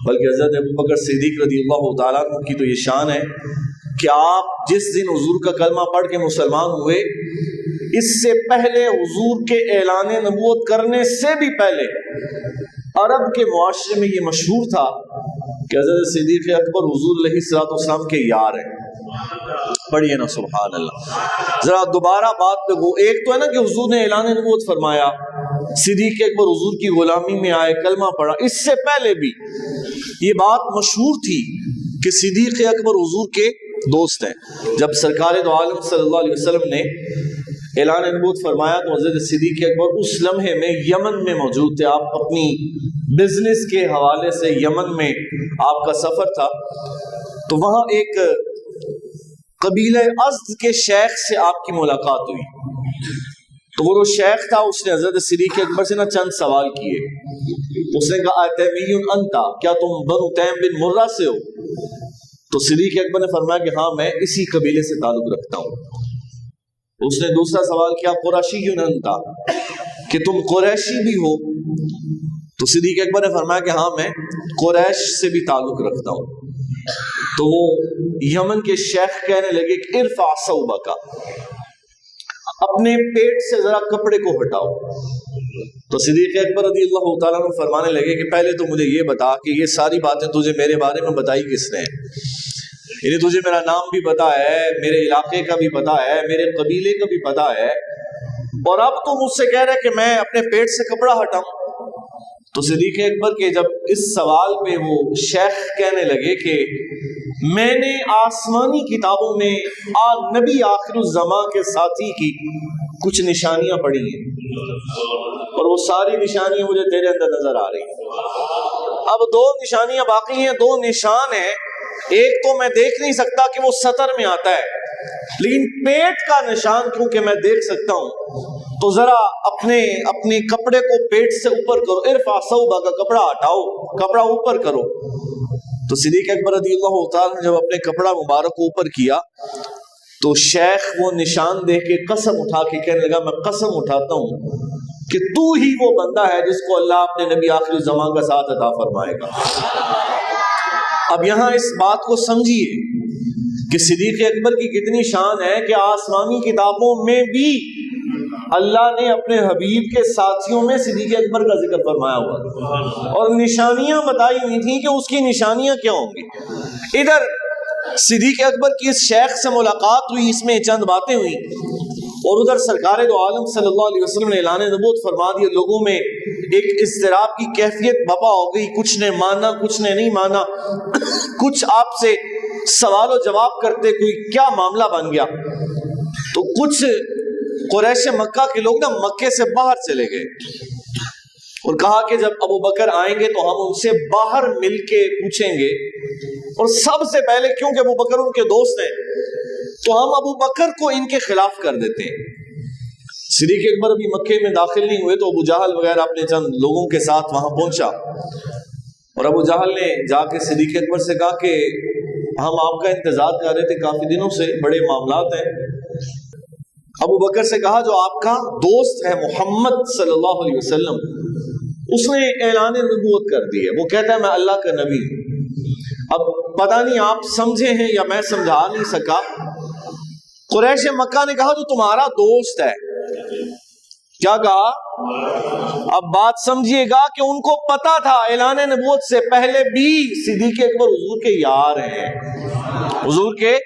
بلکہ حضرت ابوبکر صدیق رضی اللہ تعالیٰ عنہ کی تو یہ شان ہے کہ آپ جس دن حضور کا کلمہ پڑھ کے مسلمان ہوئے، اس سے پہلے حضور کے اعلان نبوت کرنے سے بھی پہلے عرب کے معاشرے میں یہ مشہور تھا کہ حضرت صدیق اکبر حضور علیہ الصلوۃ والسلام کے یار ہیں۔ پڑھیے نا سبحان اللہ، ذرا دوبارہ بات پہ وہ ایک تو ہے نا کہ حضور نے اعلان نبوت فرمایا، صدیق اکبر حضور کی غلامی میں آئے، کلمہ پڑھا، اس سے پہلے بھی یہ بات مشہور تھی کہ صدیق اکبر حضور کے دوست ہیں۔ جب سرکار دو عالم صلی اللہ علیہ وسلم نے اعلان نبوت فرمایا تو حضرت صدیق اکبر اس لمحے میں یمن میں موجود تھے۔ آپ اپنی بزنس کے حوالے سے یمن میں آپ کا سفر تھا، تو وہاں ایک قبیلہ ازد کے شیخ سے آپ کی ملاقات ہوئی۔ تو وہ شیخ تھا، اس نے حضرت صدیق اکبر سے چند سوال کیے۔ اس نے کہا اتیمی انتا، کیا تم بنو تیم بن مرہ سے ہو؟ تو صدیق اکبر نے فرمایا کہ ہاں میں اسی قبیلے سے تعلق رکھتا ہوں۔ اس نے دوسرا سوال کیا قریشی انتا، کہ تم قریشی بھی ہو؟ تو صدیق اکبر نے فرمایا کہ ہاں میں قریش سے بھی تعلق رکھتا ہوں۔ تو وہ یمن کے شیخ کہنے لگے کہ ارفع ثوبک، اپنے پیٹ سے ذرا کپڑے کو ہٹاؤ۔ تو صدیق اکبر رضی اللہ تعالیٰ عنہ فرمانے لگے کہ پہلے تو مجھے یہ بتا کہ یہ ساری باتیں تجھے میرے بارے میں بتائی کس نے؟ یعنی تجھے میرا نام بھی پتا ہے، میرے علاقے کا بھی پتا ہے، میرے قبیلے کا بھی پتا ہے، اور اب تو مجھ سے کہہ رہے کہ میں اپنے پیٹ سے کپڑا ہٹاؤں؟ تو صدیق اکبر کے جب اس سوال پہ وہ شیخ کہنے لگے کہ میں نے آسمانی کتابوں میں نبی آخر الزمان کے ساتھی کی کچھ نشانیاں پڑھی ہیں، اور وہ ساری نشانیاں مجھے تیرے اندر نظر آ رہی ہیں۔ اب دو نشانیاں باقی ہیں، دو نشان ہیں، ایک تو میں دیکھ نہیں سکتا کہ وہ سطر میں آتا ہے، لیکن پیٹ کا نشان کیونکہ میں دیکھ سکتا ہوں، تو ذرا اپنے کپڑے کو پیٹ سے اوپر کرو، ارفع ثوبک کا کپڑا ہٹاؤ، کپڑا اوپر کرو۔ تو صدیق اکبر رضی اللہ تعالیٰ نے جب اپنے کپڑا مبارک کو اوپر کیا تو شیخ وہ نشان دیکھ کے قسم اٹھا کے کہنے لگا میں قسم اٹھاتا ہوں کہ تو ہی وہ بندہ ہے جس کو اللہ اپنے نبی آخر الزمان کا ساتھ عطا فرمائے گا۔ اب یہاں اس بات کو سمجھیے کہ صدیق اکبر کی کتنی شان ہے کہ آسمانی کتابوں میں بھی اللہ نے اپنے حبیب کے ساتھیوں میں صدیق اکبر کا ذکر فرمایا ہوا، اور نشانیاں بتائی ہوئی تھیں کہ اس کی نشانیاں کیا ہوں گی۔ ادھر صدیق اکبر کی اس شیخ سے ملاقات ہوئی، اس میں چند باتیں ہوئی، اور ادھر سرکار دو عالم صلی اللہ علیہ وسلم نے اعلان نبوت فرما دیا۔ لوگوں میں ایک اضطراب کی کیفیت بپا ہو گئی، کچھ نے مانا کچھ نے نہیں مانا، کچھ آپ سے سوال و جواب کرتے کوئی کیا معاملہ بن گیا۔ تو کچھ قریش مکہ کے لوگ مکے سے باہر چلے گئے اور کہا کہ جب ابو بکر آئیں گے تو ہم ان سے باہر مل کے پوچھیں گے، اور سب سے پہلے کیونکہ ابو بکر ان کے دوست ہیں تو ہم ابو بکر کو ان کے خلاف کر دیتے ہیں۔ صدیق اکبر ابھی مکے میں داخل نہیں ہوئے تو ابو جہل وغیرہ اپنے چند لوگوں کے ساتھ وہاں پہنچا، اور ابو جہل نے جا کے صدیق اکبر سے کہا کہ ہم آپ کا انتظار کر رہے تھے کافی دنوں سے، بڑے معاملات ہیں۔ ابو بکر سے کہا جو آپ کا دوست ہے محمد صلی اللہ علیہ وسلم، اس نے اعلان نبوت کر دی ہے، وہ کہتا ہے میں اللہ کا نبی ہوں۔ اب پتہ نہیں آپ سمجھے ہیں یا میں سمجھا نہیں سکا۔ قریش مکہ نے کہا جو تمہارا دوست ہے، کیا کہا؟ اب بات سمجھیے گا کہ ان کو پتا تھا اعلان نبوت سے پہلے بھی صدیق اکبر حضور کے یار ہیں، حضور کے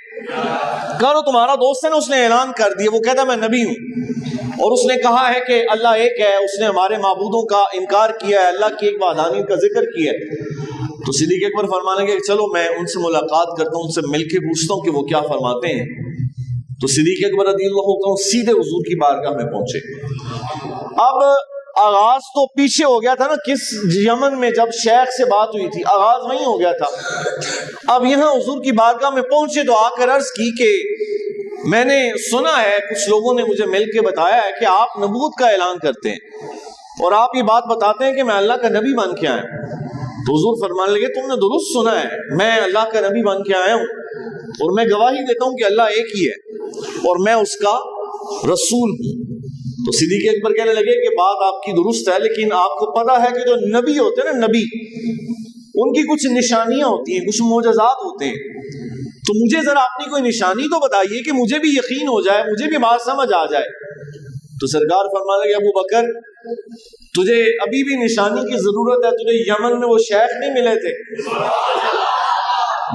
کرو تمہارا دوست ہے نا، اس نے اعلان کر دیا، وہ کہتا ہے میں نبی ہوں، اور اس نے کہا ہے کہ اللہ ایک ہے، اس نے ہمارے معبودوں کا انکار کیا ہے، اللہ کی ایک وحدانیت کا ذکر کیا ہے۔ تو صدیق اکبر فرمانے لگے چلو میں ان سے ملاقات کرتا ہوں، ان سے مل کے پوچھتا ہوں کہ وہ کیا فرماتے ہیں۔ تو صدیق اکبر رضی اللہ عنہ سیدھے حضور کی بارگاہ میں پہنچے۔ اب آغاز تو پیچھے ہو گیا تھا نا، کس یمن میں جب شیخ سے بات ہوئی تھی آغاز وہیں ہو گیا تھا۔ اب یہاں حضور کی بارگاہ میں پہنچے تو آ کر عرض کی کہ میں نے سنا ہے، کچھ لوگوں نے مجھے مل کے بتایا ہے کہ آپ نبوت کا اعلان کرتے ہیں اور آپ یہ بات بتاتے ہیں کہ میں اللہ کا نبی بن کے آیا ہوں۔ تو حضور فرمانے لگے تم نے درست سنا ہے، میں اللہ کا نبی بن کے آیا ہوں اور میں گواہی دیتا ہوں کہ اللہ ایک ہی ہے اور میں اس کا رسول ہوں۔ تو صدیق اکبر کہنے لگے کہ بات آپ کی درست ہے، لیکن آپ کو پتا ہے کہ جو نبی ہوتے ہیں نا، نبی ان کی کچھ نشانیاں ہوتی ہیں, کچھ معجزات ہوتے ہیں. تو مجھے ذرا اپنی کوئی نشانی تو بتائیے کہ مجھے بھی یقین ہو جائے, مجھے بھی بات سمجھ آ جائے. تو سرکار فرمانے لگے ابو بکر تجھے ابھی بھی نشانی کی ضرورت ہے, تجھے یمن میں وہ شیخ نہیں ملے تھے؟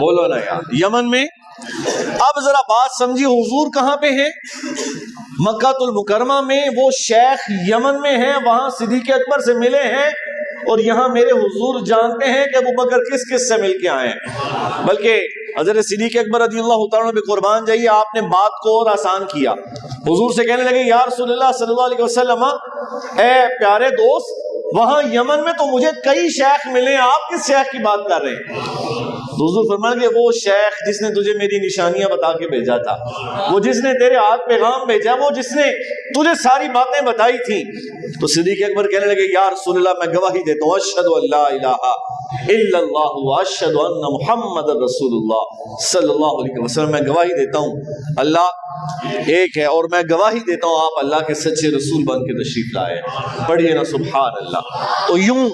بولو نا یار, یمن میں. اب ذرا بات سمجھی, حضور کہاں پہ ہیں؟ مکہ المکرمہ میں. وہ شیخ یمن میں ہیں, وہاں صدیق اکبر سے ملے ہیں, اور یہاں میرے حضور جانتے ہیں کہ ابو بکر کس کس سے مل کے آئے ہیں. بلکہ حضرت صدیق اکبر رضی اللہ تعالیٰ عنہ قربان جائیے, آپ نے بات کو اور آسان کیا. حضور سے کہنے لگے یا رسول اللہ صلی اللہ علیہ وسلم, اے پیارے دوست, وہاں یمن میں تو مجھے کئی شیخ ملے ہیں, آپ کس شیخ کی بات کر رہے ہیں؟ حضور فرمائیں گے وہ شیخ جس نے تجھے میری نشانیاں بتا کے بھیجا تھا, وہ جس نے تیرے ہاتھ پیغام بھیجا, وہ جس نے تجھے ساری باتیں بتائی تھیں. تو صدیق اکبر کہنے لگے یا رسول اللہ میں گواہی دیتا ہوں, اشہد ان لا الہ الا اللہ واشہد ان محمد رسول اللہ صلی اللہ علیہ وسلم, میں گواہی دیتا ہوں اللہ ایک ہے, اور میں گواہی دیتا ہوں آپ اللہ کے سچے رسول بن کے تشریف لائے. پڑھیے نا سبحان اللہ. تو یوں